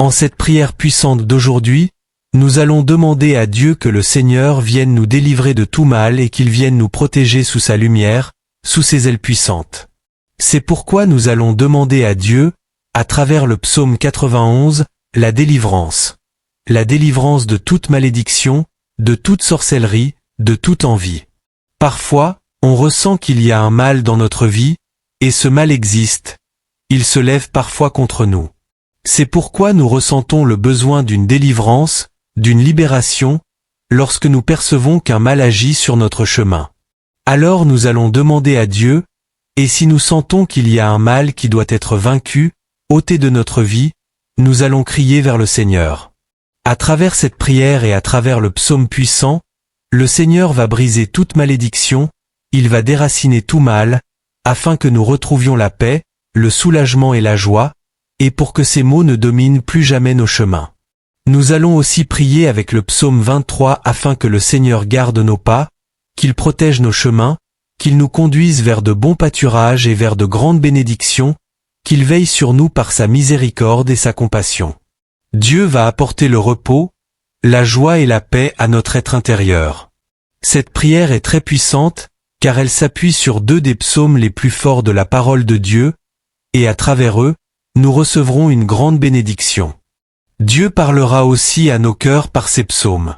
En cette prière puissante d'aujourd'hui, nous allons demander à Dieu que le Seigneur vienne nous délivrer de tout mal et qu'il vienne nous protéger sous sa lumière, sous ses ailes puissantes. C'est pourquoi nous allons demander à Dieu, à travers le psaume 91, la délivrance. La délivrance de toute malédiction, de toute sorcellerie, de toute envie. Parfois, on ressent qu'il y a un mal dans notre vie, et ce mal existe. Il se lève parfois contre nous. C'est pourquoi nous ressentons le besoin d'une délivrance, d'une libération, lorsque nous percevons qu'un mal agit sur notre chemin. Alors nous allons demander à Dieu, et si nous sentons qu'il y a un mal qui doit être vaincu, ôté de notre vie, nous allons crier vers le Seigneur. À travers cette prière et à travers le psaume puissant, le Seigneur va briser toute malédiction, il va déraciner tout mal, afin que nous retrouvions la paix, le soulagement et la joie, et pour que ces maux ne dominent plus jamais nos chemins. Nous allons aussi prier avec le psaume 23 afin que le Seigneur garde nos pas, qu'il protège nos chemins, qu'il nous conduise vers de bons pâturages et vers de grandes bénédictions, qu'il veille sur nous par sa miséricorde et sa compassion. Dieu va apporter le repos, la joie et la paix à notre être intérieur. Cette prière est très puissante, car elle s'appuie sur 2 des psaumes les plus forts de la parole de Dieu, et à travers eux, nous recevrons une grande bénédiction. Dieu parlera aussi à nos cœurs par ces psaumes.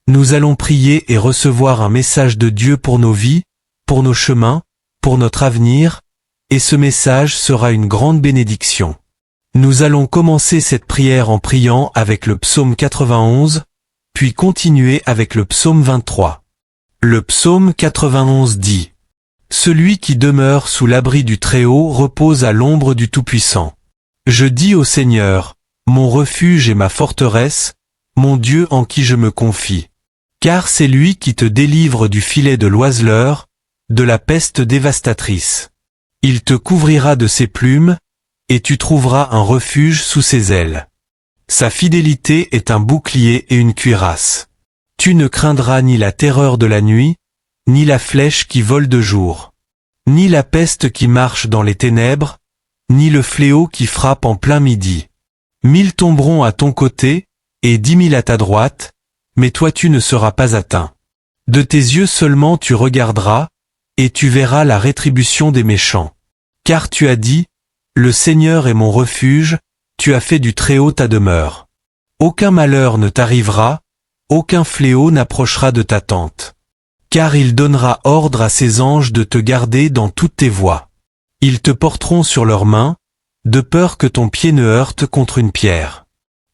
Nous allons prier et recevoir un message de Dieu pour nos vies, pour nos chemins, pour notre avenir, et ce message sera une grande bénédiction. Nous allons commencer cette prière en priant avec le psaume 91, puis continuer avec le psaume 23. Le psaume 91 dit : Celui qui demeure sous l'abri du Très-Haut repose à l'ombre du Tout-Puissant. Je dis au Seigneur, mon refuge et ma forteresse, mon Dieu en qui je me confie. Car c'est lui qui te délivre du filet de l'oiseleur, de la peste dévastatrice. Il te couvrira de ses plumes, et tu trouveras un refuge sous ses ailes. Sa fidélité est un bouclier et une cuirasse. Tu ne craindras ni la terreur de la nuit, ni la flèche qui vole de jour, ni la peste qui marche dans les ténèbres, ni le fléau qui frappe en plein midi. 1000 tomberont à ton côté, et 10 000 à ta droite, mais toi tu ne seras pas atteint. De tes yeux seulement tu regarderas, et tu verras la rétribution des méchants. Car tu as dit, le Seigneur est mon refuge, tu as fait du Très-Haut ta demeure. Aucun malheur ne t'arrivera, aucun fléau n'approchera de ta tente. Car il donnera ordre à ses anges de te garder dans toutes tes voies. Ils te porteront sur leurs mains, de peur que ton pied ne heurte contre une pierre.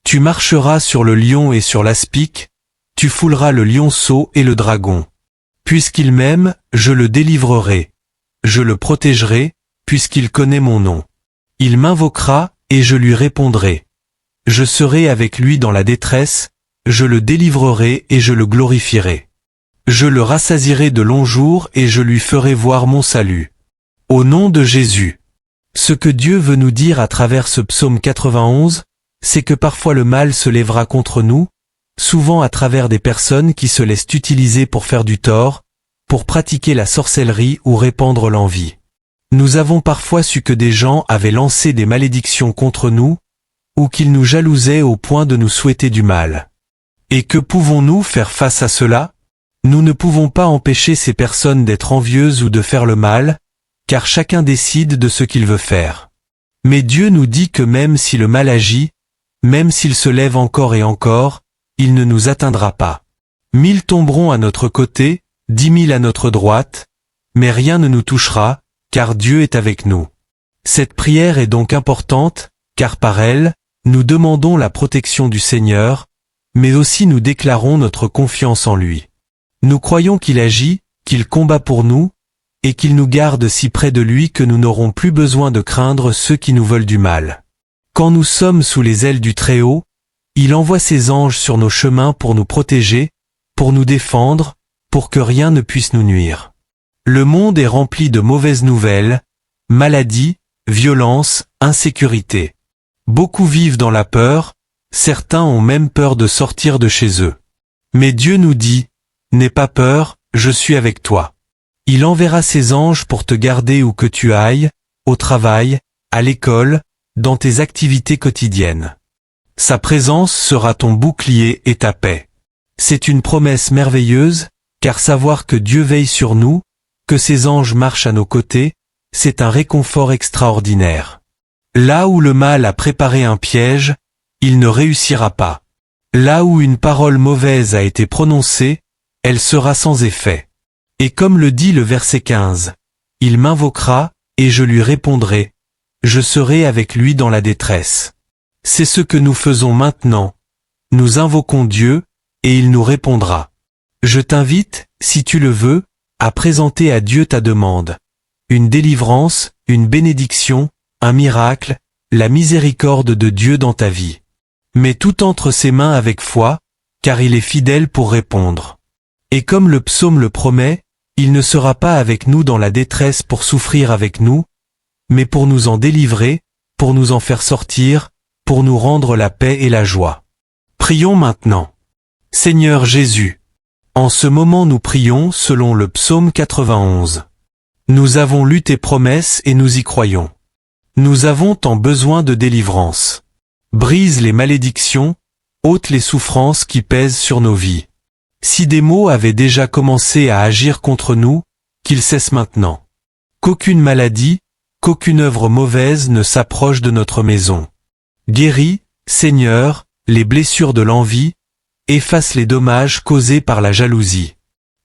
Tu marcheras sur le lion et sur l'aspic, tu fouleras le lionceau et le dragon. Puisqu'il m'aime, je le délivrerai. Je le protégerai, puisqu'il connaît mon nom. Il m'invoquera, et je lui répondrai. Je serai avec lui dans la détresse, je le délivrerai et je le glorifierai. Je le rassasierai de longs jours et je lui ferai voir mon salut. Au nom de Jésus. Ce que Dieu veut nous dire à travers ce psaume 91, c'est que parfois le mal se lèvera contre nous, souvent à travers des personnes qui se laissent utiliser pour faire du tort, pour pratiquer la sorcellerie ou répandre l'envie. Nous avons parfois su que des gens avaient lancé des malédictions contre nous, ou qu'ils nous jalousaient au point de nous souhaiter du mal. Et que pouvons-nous faire face à cela? Nous ne pouvons pas empêcher ces personnes d'être envieuses ou de faire le mal, car chacun décide de ce qu'il veut faire. Mais Dieu nous dit que même si le mal agit, même s'il se lève encore et encore, il ne nous atteindra pas. 1000 tomberont à notre côté, 10 000 à notre droite, mais rien ne nous touchera, car Dieu est avec nous. Cette prière est donc importante, car par elle, nous demandons la protection du Seigneur, mais aussi nous déclarons notre confiance en lui. Nous croyons qu'il agit, qu'il combat pour nous, et qu'il nous garde si près de lui que nous n'aurons plus besoin de craindre ceux qui nous veulent du mal. Quand nous sommes sous les ailes du Très-Haut, il envoie ses anges sur nos chemins pour nous protéger, pour nous défendre, pour que rien ne puisse nous nuire. Le monde est rempli de mauvaises nouvelles, maladies, violences, insécurité. Beaucoup vivent dans la peur, certains ont même peur de sortir de chez eux. Mais Dieu nous dit, « N'aie pas peur, je suis avec toi. » Il enverra ses anges pour te garder où que tu ailles, au travail, à l'école, dans tes activités quotidiennes. Sa présence sera ton bouclier et ta paix. C'est une promesse merveilleuse, car savoir que Dieu veille sur nous, que ses anges marchent à nos côtés, c'est un réconfort extraordinaire. Là où le mal a préparé un piège, il ne réussira pas. Là où une parole mauvaise a été prononcée, elle sera sans effet. Et comme le dit le verset 15, « Il m'invoquera, et je lui répondrai. Je serai avec lui dans la détresse. » C'est ce que nous faisons maintenant. Nous invoquons Dieu, et il nous répondra. Je t'invite, si tu le veux, à présenter à Dieu ta demande. Une délivrance, une bénédiction, un miracle, la miséricorde de Dieu dans ta vie. Mets tout entre ses mains avec foi, car il est fidèle pour répondre. Et comme le psaume le promet, il ne sera pas avec nous dans la détresse pour souffrir avec nous, mais pour nous en délivrer, pour nous en faire sortir, pour nous rendre la paix et la joie. Prions maintenant. Seigneur Jésus, en ce moment nous prions selon le psaume 91. Nous avons lu tes promesses et nous y croyons. Nous avons tant besoin de délivrance. Brise les malédictions, ôte les souffrances qui pèsent sur nos vies. Si des maux avaient déjà commencé à agir contre nous, qu'ils cessent maintenant. Qu'aucune maladie, qu'aucune œuvre mauvaise ne s'approche de notre maison. Guéris, Seigneur, les blessures de l'envie, efface les dommages causés par la jalousie.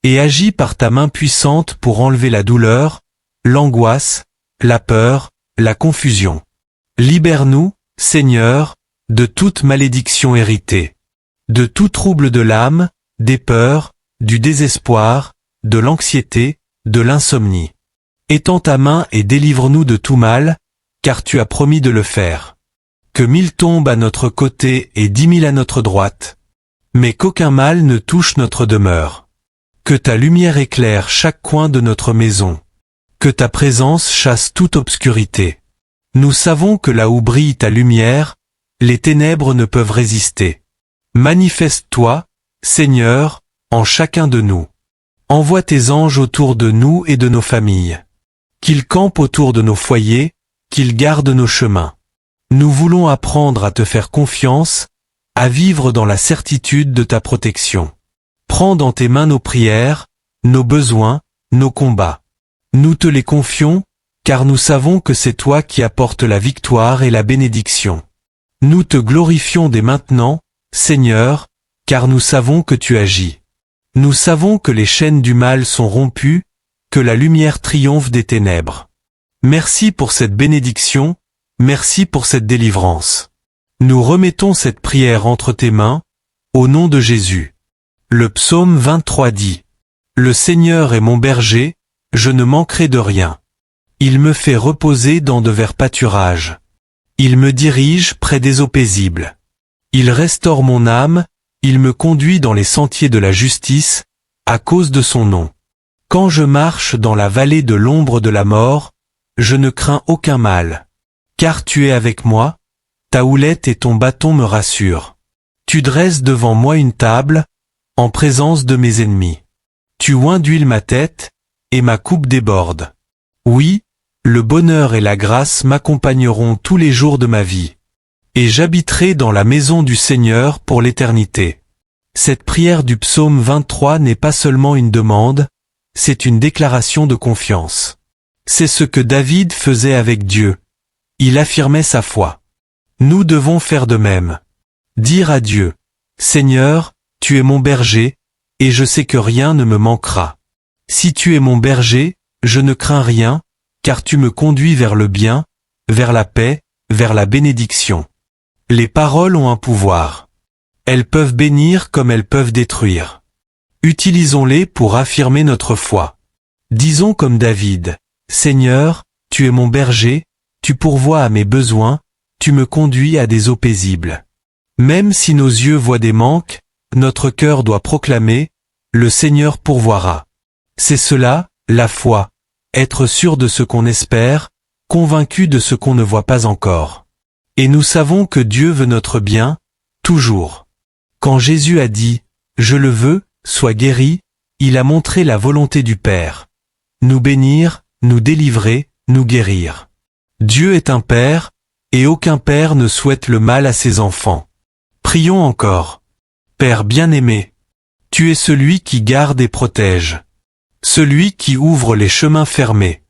Et agis par ta main puissante pour enlever la douleur, l'angoisse, la peur, la confusion. Libère-nous, Seigneur, de toute malédiction héritée, de tout trouble de l'âme, des peurs, du désespoir, de l'anxiété, de l'insomnie. Étends ta main et délivre-nous de tout mal, car tu as promis de le faire. Que 1000 tombent à notre côté et 10 000 à notre droite, mais qu'aucun mal ne touche notre demeure. Que ta lumière éclaire chaque coin de notre maison. Que ta présence chasse toute obscurité. Nous savons que là où brille ta lumière, les ténèbres ne peuvent résister. Manifeste-toi, Seigneur, en chacun de nous. Envoie tes anges autour de nous et de nos familles. Qu'ils campent autour de nos foyers, qu'ils gardent nos chemins. Nous voulons apprendre à te faire confiance, à vivre dans la certitude de ta protection. Prends dans tes mains nos prières, nos besoins, nos combats. Nous te les confions, car nous savons que c'est toi qui apportes la victoire et la bénédiction. Nous te glorifions dès maintenant, Seigneur, car nous savons que tu agis. Nous savons que les chaînes du mal sont rompues, que la lumière triomphe des ténèbres. Merci pour cette bénédiction, merci pour cette délivrance. Nous remettons cette prière entre tes mains, au nom de Jésus. Le psaume 23 dit : Le Seigneur est mon berger, je ne manquerai de rien. Il me fait reposer dans de verts pâturages. Il me dirige près des eaux paisibles. Il restaure mon âme, il me conduit dans les sentiers de la justice, à cause de son nom. Quand je marche dans la vallée de l'ombre de la mort, je ne crains aucun mal. Car tu es avec moi, ta houlette et ton bâton me rassurent. Tu dresses devant moi une table, en présence de mes ennemis. Tu oins d'huile ma tête, et ma coupe déborde. Oui, le bonheur et la grâce m'accompagneront tous les jours de ma vie. Et j'habiterai dans la maison du Seigneur pour l'éternité. Cette prière du psaume 23 n'est pas seulement une demande, c'est une déclaration de confiance. C'est ce que David faisait avec Dieu. Il affirmait sa foi. Nous devons faire de même. Dire à Dieu : Seigneur, tu es mon berger, et je sais que rien ne me manquera. Si tu es mon berger, je ne crains rien, car tu me conduis vers le bien, vers la paix, vers la bénédiction. Les paroles ont un pouvoir. Elles peuvent bénir comme elles peuvent détruire. Utilisons-les pour affirmer notre foi. Disons comme David : Seigneur, tu es mon berger, tu pourvois à mes besoins, tu me conduis à des eaux paisibles. Même si nos yeux voient des manques, notre cœur doit proclamer : le Seigneur pourvoira. C'est cela, la foi, être sûr de ce qu'on espère, convaincu de ce qu'on ne voit pas encore. Et nous savons que Dieu veut notre bien, toujours. Quand Jésus a dit « Je le veux, sois guéri », il a montré la volonté du Père. Nous bénir, nous délivrer, nous guérir. Dieu est un Père, et aucun Père ne souhaite le mal à ses enfants. Prions encore. Père bien-aimé, tu es celui qui garde et protège. Celui qui ouvre les chemins fermés.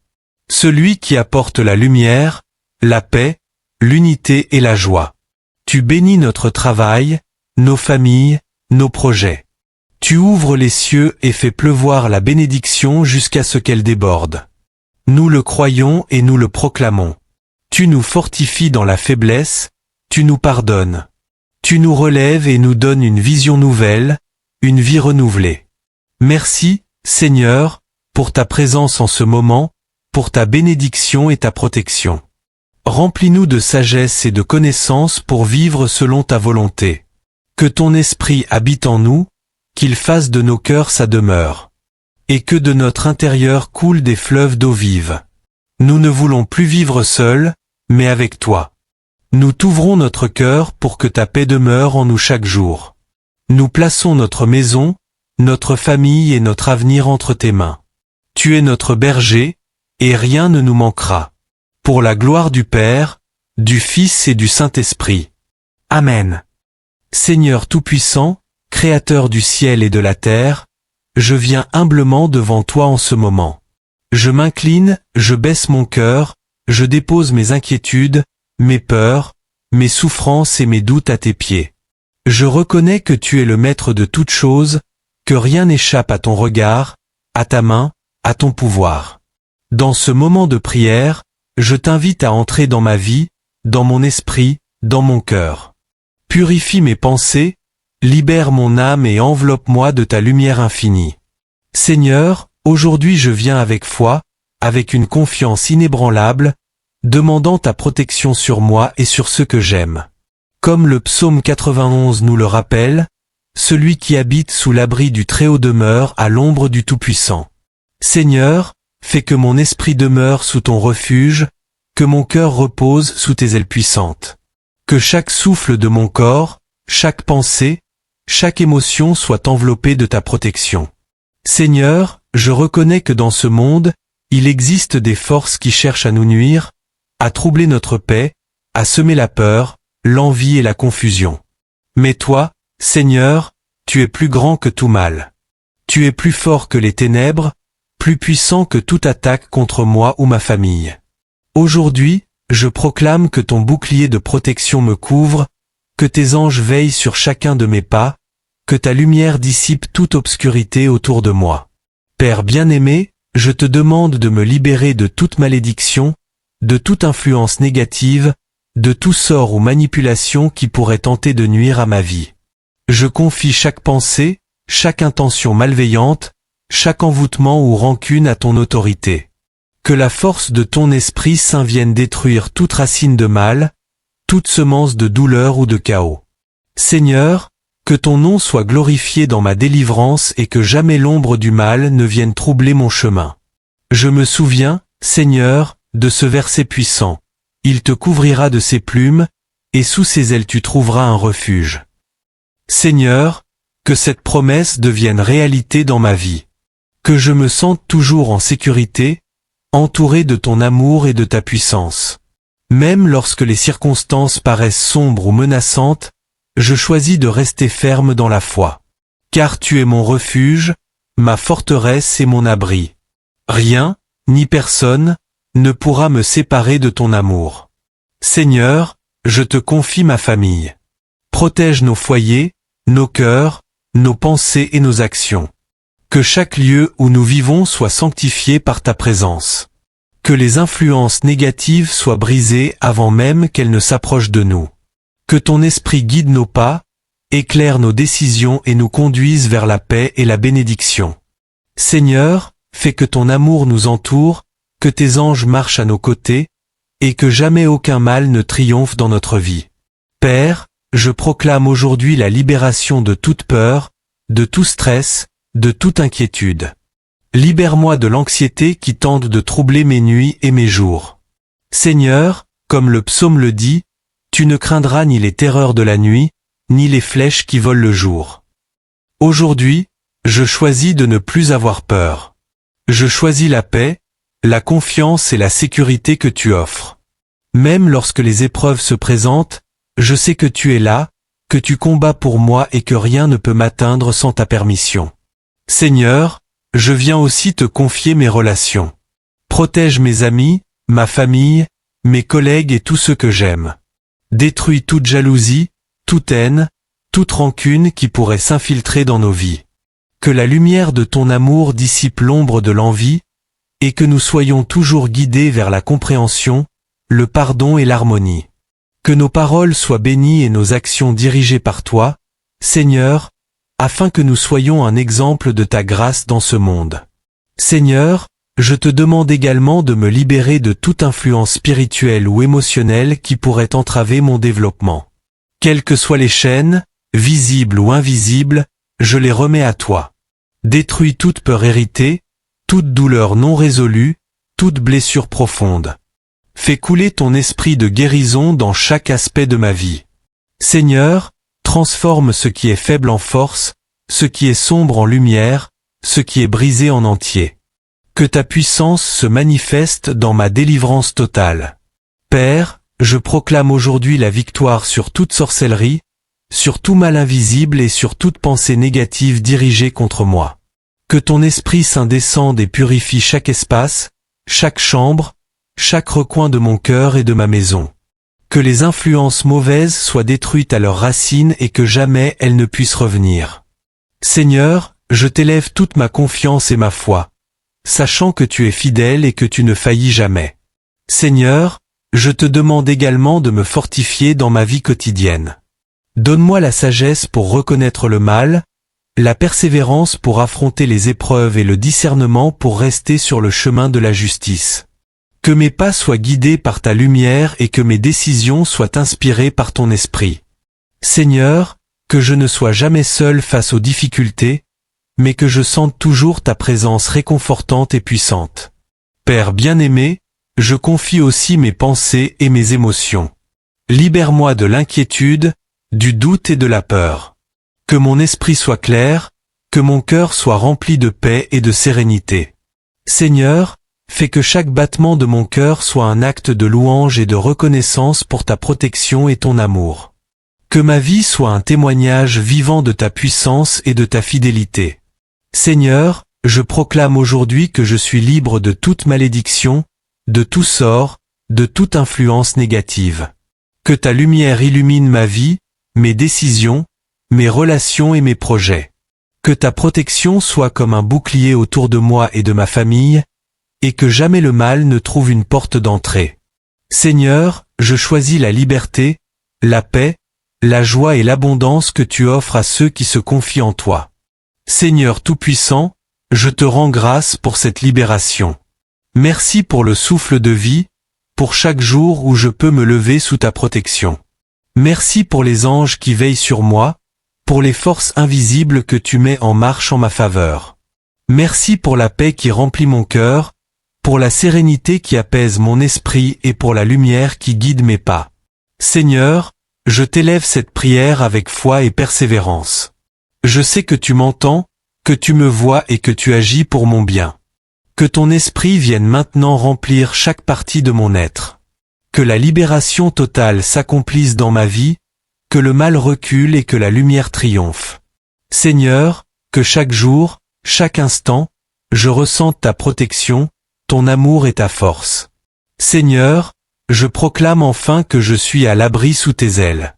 Celui qui apporte la lumière, la paix, l'unité et la joie. Tu bénis notre travail, nos familles, nos projets. Tu ouvres les cieux et fais pleuvoir la bénédiction jusqu'à ce qu'elle déborde. Nous le croyons et nous le proclamons. Tu nous fortifies dans la faiblesse, tu nous pardonnes. Tu nous relèves et nous donnes une vision nouvelle, une vie renouvelée. Merci, Seigneur, pour ta présence en ce moment, pour ta bénédiction et ta protection. Remplis-nous de sagesse et de connaissance pour vivre selon ta volonté. Que ton esprit habite en nous, qu'il fasse de nos cœurs sa demeure. Et que de notre intérieur coulent des fleuves d'eau vive. Nous ne voulons plus vivre seuls, mais avec toi. Nous t'ouvrons notre cœur pour que ta paix demeure en nous chaque jour. Nous plaçons notre maison, notre famille et notre avenir entre tes mains. Tu es notre berger, et rien ne nous manquera. Pour la gloire du Père, du Fils et du Saint-Esprit. Amen. Seigneur Tout-Puissant, Créateur du ciel et de la terre, je viens humblement devant toi en ce moment. Je m'incline, je baisse mon cœur, je dépose mes inquiétudes, mes peurs, mes souffrances et mes doutes à tes pieds. Je reconnais que tu es le maître de toutes choses, que rien n'échappe à ton regard, à ta main, à ton pouvoir. Dans ce moment de prière, je t'invite à entrer dans ma vie, dans mon esprit, dans mon cœur. Purifie mes pensées, libère mon âme et enveloppe-moi de ta lumière infinie. Seigneur, aujourd'hui je viens avec foi, avec une confiance inébranlable, demandant ta protection sur moi et sur ceux que j'aime. Comme le psaume 91 nous le rappelle, celui qui habite sous l'abri du Très-Haut demeure à l'ombre du Tout-Puissant. Seigneur, fais que mon esprit demeure sous ton refuge, que mon cœur repose sous tes ailes puissantes. Que chaque souffle de mon corps, chaque pensée, chaque émotion soit enveloppée de ta protection. Seigneur, je reconnais que dans ce monde, il existe des forces qui cherchent à nous nuire, à troubler notre paix, à semer la peur, l'envie et la confusion. Mais toi, Seigneur, tu es plus grand que tout mal. Tu es plus fort que les ténèbres, plus puissant que toute attaque contre moi ou ma famille. Aujourd'hui, je proclame que ton bouclier de protection me couvre, que tes anges veillent sur chacun de mes pas, que ta lumière dissipe toute obscurité autour de moi. Père bien-aimé, je te demande de me libérer de toute malédiction, de toute influence négative, de tout sort ou manipulation qui pourrait tenter de nuire à ma vie. Je confie chaque pensée, chaque intention malveillante, chaque envoûtement ou rancune à ton autorité. Que la force de ton Esprit Saint vienne détruire toute racine de mal, toute semence de douleur ou de chaos. Seigneur, que ton nom soit glorifié dans ma délivrance et que jamais l'ombre du mal ne vienne troubler mon chemin. Je me souviens, Seigneur, de ce verset puissant. Il te couvrira de ses plumes, et sous ses ailes tu trouveras un refuge. Seigneur, que cette promesse devienne réalité dans ma vie. Que je me sente toujours en sécurité, entouré de ton amour et de ta puissance. Même lorsque les circonstances paraissent sombres ou menaçantes, je choisis de rester ferme dans la foi. Car tu es mon refuge, ma forteresse et mon abri. Rien, ni personne, ne pourra me séparer de ton amour. Seigneur, je te confie ma famille. Protège nos foyers, nos cœurs, nos pensées et nos actions. Que chaque lieu où nous vivons soit sanctifié par ta présence. Que les influences négatives soient brisées avant même qu'elles ne s'approchent de nous. Que ton esprit guide nos pas, éclaire nos décisions et nous conduise vers la paix et la bénédiction. Seigneur, fais que ton amour nous entoure, que tes anges marchent à nos côtés, et que jamais aucun mal ne triomphe dans notre vie. Père, je proclame aujourd'hui la libération de toute peur, de tout stress, de toute inquiétude. Libère-moi de l'anxiété qui tente de troubler mes nuits et mes jours. Seigneur, comme le psaume le dit, tu ne craindras ni les terreurs de la nuit, ni les flèches qui volent le jour. Aujourd'hui, je choisis de ne plus avoir peur. Je choisis la paix, la confiance et la sécurité que tu offres. Même lorsque les épreuves se présentent, je sais que tu es là, que tu combats pour moi et que rien ne peut m'atteindre sans ta permission. Seigneur, je viens aussi te confier mes relations. Protège mes amis, ma famille, mes collègues et tous ceux que j'aime. Détruis toute jalousie, toute haine, toute rancune qui pourrait s'infiltrer dans nos vies. Que la lumière de ton amour dissipe l'ombre de l'envie, et que nous soyons toujours guidés vers la compréhension, le pardon et l'harmonie. Que nos paroles soient bénies et nos actions dirigées par toi, Seigneur, afin que nous soyons un exemple de ta grâce dans ce monde. Seigneur, je te demande également de me libérer de toute influence spirituelle ou émotionnelle qui pourrait entraver mon développement. Quelles que soient les chaînes, visibles ou invisibles, je les remets à toi. Détruis toute peur héritée, toute douleur non résolue, toute blessure profonde. Fais couler ton esprit de guérison dans chaque aspect de ma vie. Seigneur, transforme ce qui est faible en force, ce qui est sombre en lumière, ce qui est brisé en entier. Que ta puissance se manifeste dans ma délivrance totale. Père, je proclame aujourd'hui la victoire sur toute sorcellerie, sur tout mal invisible et sur toute pensée négative dirigée contre moi. Que ton Esprit Saint descende et purifie chaque espace, chaque chambre, chaque recoin de mon cœur et de ma maison. Que les influences mauvaises soient détruites à leurs racines et que jamais elles ne puissent revenir. Seigneur, je t'élève toute ma confiance et ma foi, sachant que tu es fidèle et que tu ne faillis jamais. Seigneur, je te demande également de me fortifier dans ma vie quotidienne. Donne-moi la sagesse pour reconnaître le mal, la persévérance pour affronter les épreuves et le discernement pour rester sur le chemin de la justice. Que mes pas soient guidés par ta lumière et que mes décisions soient inspirées par ton esprit. Seigneur, que je ne sois jamais seul face aux difficultés, mais que je sente toujours ta présence réconfortante et puissante. Père bien-aimé, je confie aussi mes pensées et mes émotions. Libère-moi de l'inquiétude, du doute et de la peur. Que mon esprit soit clair, que mon cœur soit rempli de paix et de sérénité. Seigneur, fais que chaque battement de mon cœur soit un acte de louange et de reconnaissance pour ta protection et ton amour. Que ma vie soit un témoignage vivant de ta puissance et de ta fidélité. Seigneur, je proclame aujourd'hui que je suis libre de toute malédiction, de tout sort, de toute influence négative. Que ta lumière illumine ma vie, mes décisions, mes relations et mes projets. Que ta protection soit comme un bouclier autour de moi et de ma famille, et que jamais le mal ne trouve une porte d'entrée. Seigneur, je choisis la liberté, la paix, la joie et l'abondance que tu offres à ceux qui se confient en toi. Seigneur Tout-Puissant, je te rends grâce pour cette libération. Merci pour le souffle de vie, pour chaque jour où je peux me lever sous ta protection. Merci pour les anges qui veillent sur moi, pour les forces invisibles que tu mets en marche en ma faveur. Merci pour la paix qui remplit mon cœur, pour la sérénité qui apaise mon esprit et pour la lumière qui guide mes pas. Seigneur, je t'élève cette prière avec foi et persévérance. Je sais que tu m'entends, que tu me vois et que tu agis pour mon bien. Que ton esprit vienne maintenant remplir chaque partie de mon être. Que la libération totale s'accomplisse dans ma vie, que le mal recule et que la lumière triomphe. Seigneur, que chaque jour, chaque instant, je ressente ta protection, ton amour et ta force. Seigneur, je proclame enfin que je suis à l'abri sous tes ailes.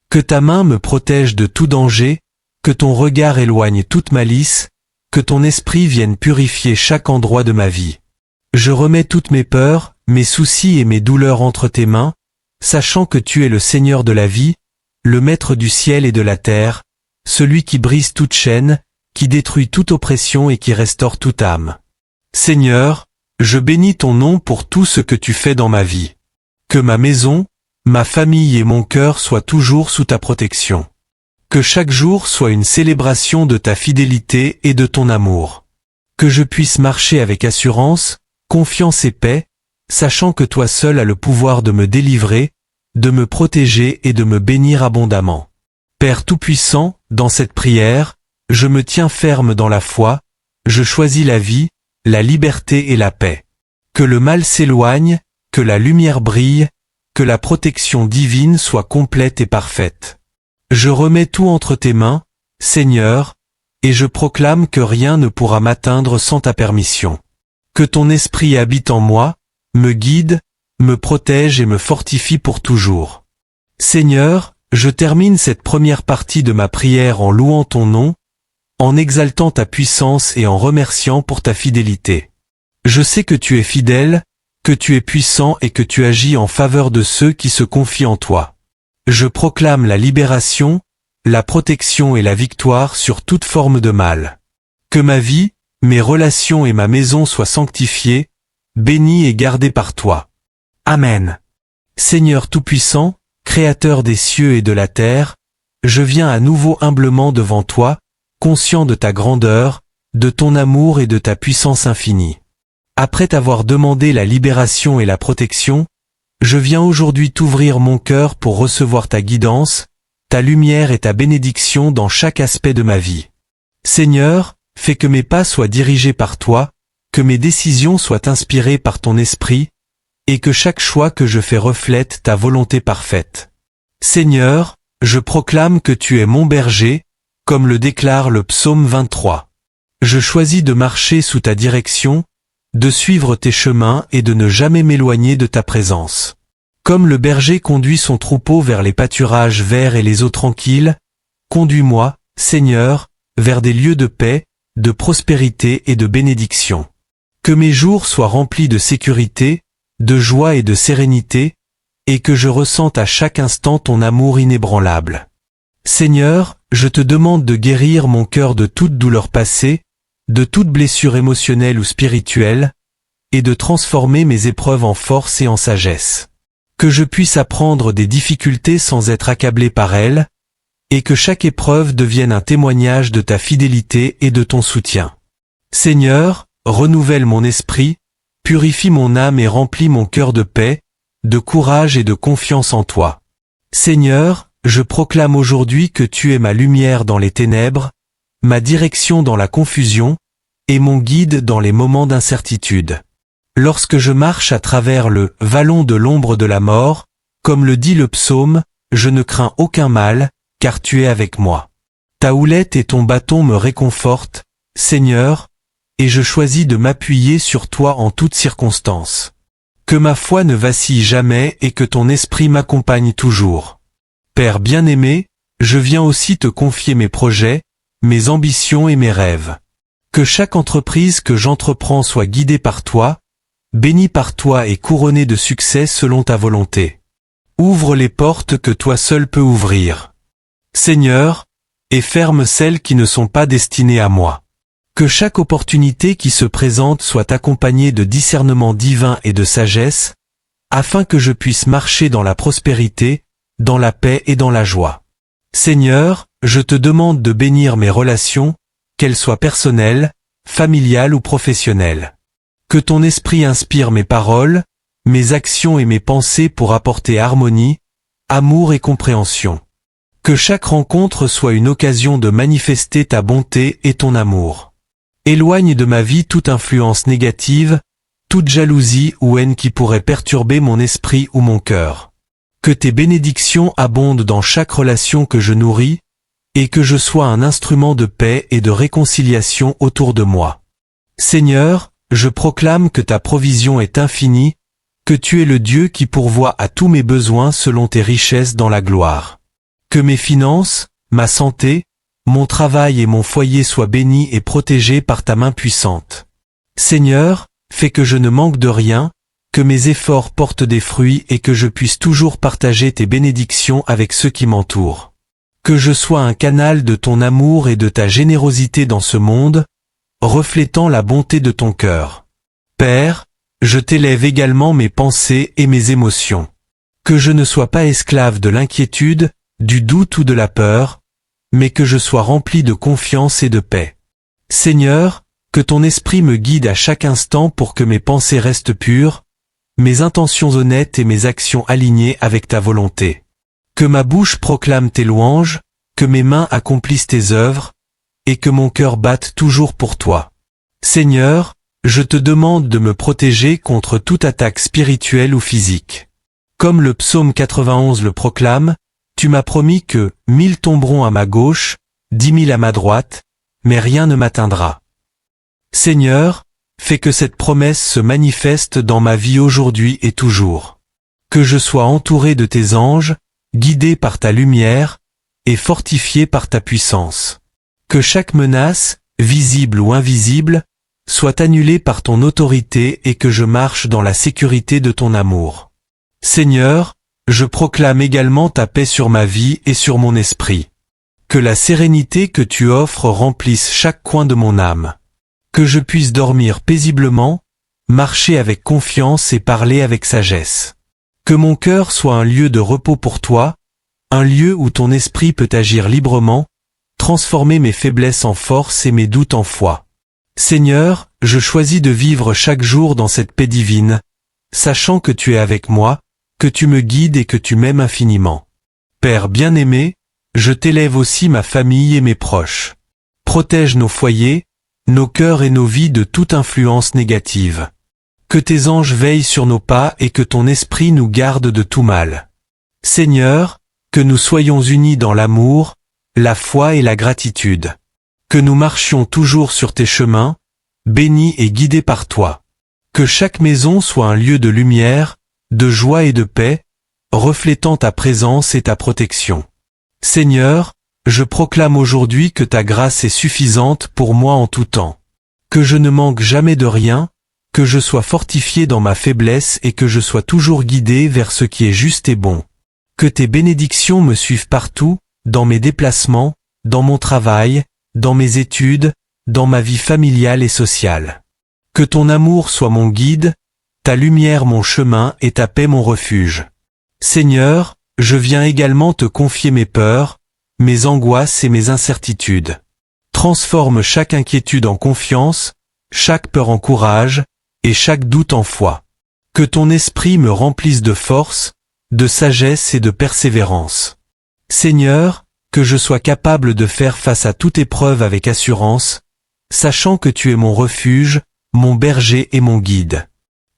Que ta main me protège de tout danger, que ton regard éloigne toute malice, que ton esprit vienne purifier chaque endroit de ma vie. Je remets toutes mes peurs, mes soucis et mes douleurs entre tes mains, sachant que tu es le Seigneur de la vie, le Maître du ciel et de la terre, celui qui brise toute chaîne, qui détruit toute oppression et qui restaure toute âme. Seigneur, je bénis ton nom pour tout ce que tu fais dans ma vie. Que ma maison, ma famille et mon cœur soient toujours sous ta protection. Que chaque jour soit une célébration de ta fidélité et de ton amour. Que je puisse marcher avec assurance, confiance et paix, sachant que toi seul as le pouvoir de me délivrer, de me protéger et de me bénir abondamment. Père Tout-Puissant, dans cette prière, je me tiens ferme dans la foi, je choisis la vie, la liberté et la paix. Que le mal s'éloigne, que la lumière brille, que la protection divine soit complète et parfaite. Je remets tout entre tes mains, Seigneur, et je proclame que rien ne pourra m'atteindre sans ta permission. Que ton esprit habite en moi, me guide, me protège et me fortifie pour toujours. Seigneur, je termine cette première partie de ma prière en louant ton nom, en exaltant ta puissance et en remerciant pour ta fidélité. Je sais que tu es fidèle, que tu es puissant et que tu agis en faveur de ceux qui se confient en toi. Je proclame la libération, la protection et la victoire sur toute forme de mal. Que ma vie, mes relations et ma maison soient sanctifiées, bénies et gardées par toi. Amen. Seigneur Tout-Puissant, Créateur des cieux et de la terre, je viens à nouveau humblement devant toi, conscient de ta grandeur, de ton amour et de ta puissance infinie. Après t'avoir demandé la libération et la protection, je viens aujourd'hui t'ouvrir mon cœur pour recevoir ta guidance, ta lumière et ta bénédiction dans chaque aspect de ma vie. Seigneur, fais que mes pas soient dirigés par toi, que mes décisions soient inspirées par ton esprit, et que chaque choix que je fais reflète ta volonté parfaite. Seigneur, je proclame que tu es mon berger, comme le déclare le psaume 23. Je choisis de marcher sous ta direction, de suivre tes chemins et de ne jamais m'éloigner de ta présence. Comme le berger conduit son troupeau vers les pâturages verts et les eaux tranquilles, conduis-moi, Seigneur, vers des lieux de paix, de prospérité et de bénédiction. Que mes jours soient remplis de sécurité, de joie et de sérénité, et que je ressente à chaque instant ton amour inébranlable. Seigneur, je te demande de guérir mon cœur de toute douleur passée, de toute blessure émotionnelle ou spirituelle, et de transformer mes épreuves en force et en sagesse. Que je puisse apprendre des difficultés sans être accablé par elles, et que chaque épreuve devienne un témoignage de ta fidélité et de ton soutien. Seigneur, renouvelle mon esprit, purifie mon âme et remplis mon cœur de paix, de courage et de confiance en toi. Seigneur, je proclame aujourd'hui que tu es ma lumière dans les ténèbres, ma direction dans la confusion, et mon guide dans les moments d'incertitude. Lorsque je marche à travers le vallon de l'ombre de la mort, comme le dit le psaume, je ne crains aucun mal, car tu es avec moi. Ta houlette et ton bâton me réconfortent, Seigneur, et je choisis de m'appuyer sur toi en toutes circonstances. Que ma foi ne vacille jamais et que ton esprit m'accompagne toujours. Père bien-aimé, je viens aussi te confier mes projets, mes ambitions et mes rêves. Que chaque entreprise que j'entreprends soit guidée par toi, bénie par toi et couronnée de succès selon ta volonté. Ouvre les portes que toi seul peux ouvrir. Seigneur, et ferme celles qui ne sont pas destinées à moi. Que chaque opportunité qui se présente soit accompagnée de discernement divin et de sagesse, afin que je puisse marcher dans la prospérité, dans la paix et dans la joie. Seigneur, je te demande de bénir mes relations, qu'elles soient personnelles, familiales ou professionnelles. Que ton esprit inspire mes paroles, mes actions et mes pensées pour apporter harmonie, amour et compréhension. Que chaque rencontre soit une occasion de manifester ta bonté et ton amour. Éloigne de ma vie toute influence négative, toute jalousie ou haine qui pourrait perturber mon esprit ou mon cœur. Que tes bénédictions abondent dans chaque relation que je nourris, et que je sois un instrument de paix et de réconciliation autour de moi. Seigneur, je proclame que ta provision est infinie, que tu es le Dieu qui pourvoit à tous mes besoins selon tes richesses dans la gloire. Que mes finances, ma santé, mon travail et mon foyer soient bénis et protégés par ta main puissante. Seigneur, fais que je ne manque de rien, que mes efforts portent des fruits et que je puisse toujours partager tes bénédictions avec ceux qui m'entourent. Que je sois un canal de ton amour et de ta générosité dans ce monde, reflétant la bonté de ton cœur. Père, je t'élève également mes pensées et mes émotions. Que je ne sois pas esclave de l'inquiétude, du doute ou de la peur, mais que je sois rempli de confiance et de paix. Seigneur, que ton esprit me guide à chaque instant pour que mes pensées restent pures, mes intentions honnêtes et mes actions alignées avec ta volonté. Que ma bouche proclame tes louanges, que mes mains accomplissent tes œuvres, et que mon cœur batte toujours pour toi. Seigneur, je te demande de me protéger contre toute attaque spirituelle ou physique. Comme le psaume 91 le proclame, Tu m'as promis que 1000 tomberont à ma gauche, 10 000 à ma droite, mais rien ne m'atteindra. Seigneur, fais que cette promesse se manifeste dans ma vie aujourd'hui et toujours. Que je sois entouré de tes anges, guidé par ta lumière, et fortifié par ta puissance. Que chaque menace, visible ou invisible, soit annulée par ton autorité et que je marche dans la sécurité de ton amour. Seigneur, je proclame également ta paix sur ma vie et sur mon esprit. Que la sérénité que tu offres remplisse chaque coin de mon âme. Que je puisse dormir paisiblement, marcher avec confiance et parler avec sagesse. Que mon cœur soit un lieu de repos pour toi, un lieu où ton esprit peut agir librement, transformer mes faiblesses en force et mes doutes en foi. Seigneur, je choisis de vivre chaque jour dans cette paix divine, sachant que tu es avec moi, que tu me guides et que tu m'aimes infiniment. Père bien-aimé, je t'élève aussi ma famille et mes proches. Protège nos foyers, nos cœurs et nos vies de toute influence négative. Que tes anges veillent sur nos pas et que ton esprit nous garde de tout mal. Seigneur, que nous soyons unis dans l'amour, la foi et la gratitude. Que nous marchions toujours sur tes chemins, bénis et guidés par toi. Que chaque maison soit un lieu de lumière, de joie et de paix, reflétant ta présence et ta protection. Seigneur, je proclame aujourd'hui que ta grâce est suffisante pour moi en tout temps. Que je ne manque jamais de rien, que je sois fortifié dans ma faiblesse et que je sois toujours guidé vers ce qui est juste et bon. Que tes bénédictions me suivent partout, dans mes déplacements, dans mon travail, dans mes études, dans ma vie familiale et sociale. Que ton amour soit mon guide, ta lumière mon chemin et ta paix mon refuge. Seigneur, je viens également te confier mes peurs, mes angoisses et mes incertitudes. Transforme chaque inquiétude en confiance, chaque peur en courage, et chaque doute en foi. Que ton esprit me remplisse de force, de sagesse et de persévérance. Seigneur, que je sois capable de faire face à toute épreuve avec assurance, sachant que tu es mon refuge, mon berger et mon guide.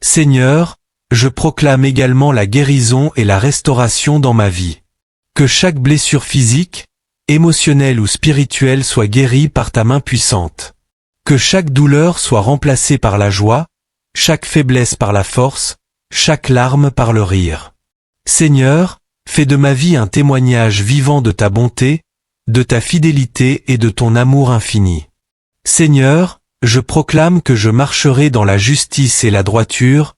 Seigneur, je proclame également la guérison et la restauration dans ma vie. Que chaque blessure physique, émotionnelle ou spirituelle soit guérie par ta main puissante. Que chaque douleur soit remplacée par la joie, chaque faiblesse par la force, chaque larme par le rire. Seigneur, fais de ma vie un témoignage vivant de ta bonté, de ta fidélité et de ton amour infini. Seigneur, je proclame que je marcherai dans la justice et la droiture,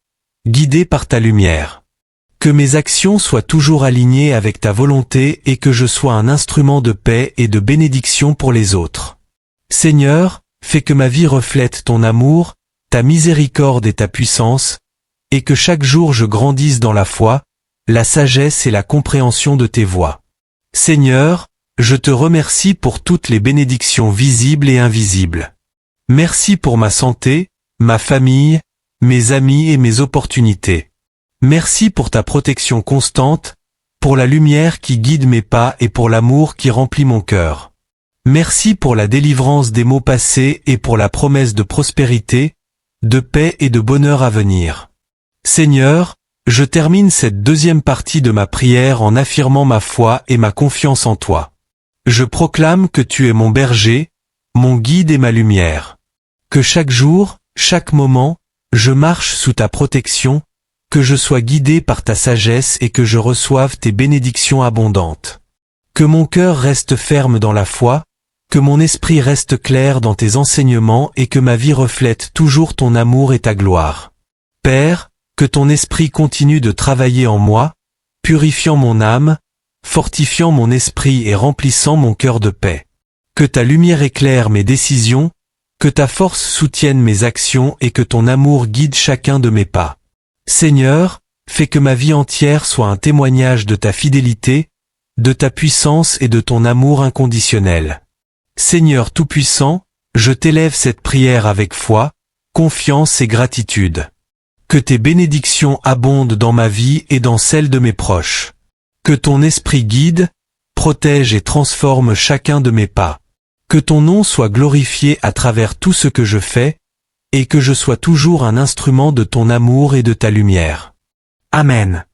guidé par ta lumière. Que mes actions soient toujours alignées avec ta volonté et que je sois un instrument de paix et de bénédiction pour les autres. Seigneur, fais que ma vie reflète ton amour, ta miséricorde et ta puissance, et que chaque jour je grandisse dans la foi, la sagesse et la compréhension de tes voies. Seigneur, je te remercie pour toutes les bénédictions visibles et invisibles. Merci pour ma santé, ma famille, mes amis et mes opportunités. Merci pour ta protection constante, pour la lumière qui guide mes pas et pour l'amour qui remplit mon cœur. Merci pour la délivrance des maux passés et pour la promesse de prospérité, de paix et de bonheur à venir. Seigneur, je termine cette deuxième partie de ma prière en affirmant ma foi et ma confiance en toi. Je proclame que tu es mon berger, mon guide et ma lumière. Que chaque jour, chaque moment, je marche sous ta protection, que je sois guidé par ta sagesse et que je reçoive tes bénédictions abondantes. Que mon cœur reste ferme dans la foi, que mon esprit reste clair dans tes enseignements et que ma vie reflète toujours ton amour et ta gloire. Père, que ton esprit continue de travailler en moi, purifiant mon âme, fortifiant mon esprit et remplissant mon cœur de paix. Que ta lumière éclaire mes décisions, que ta force soutienne mes actions et que ton amour guide chacun de mes pas. Seigneur, fais que ma vie entière soit un témoignage de ta fidélité, de ta puissance et de ton amour inconditionnel. Seigneur Tout-Puissant, je t'élève cette prière avec foi, confiance et gratitude. Que tes bénédictions abondent dans ma vie et dans celle de mes proches. Que ton esprit guide, protège et transforme chacun de mes pas. Que ton nom soit glorifié à travers tout ce que je fais, et que je sois toujours un instrument de ton amour et de ta lumière. Amen.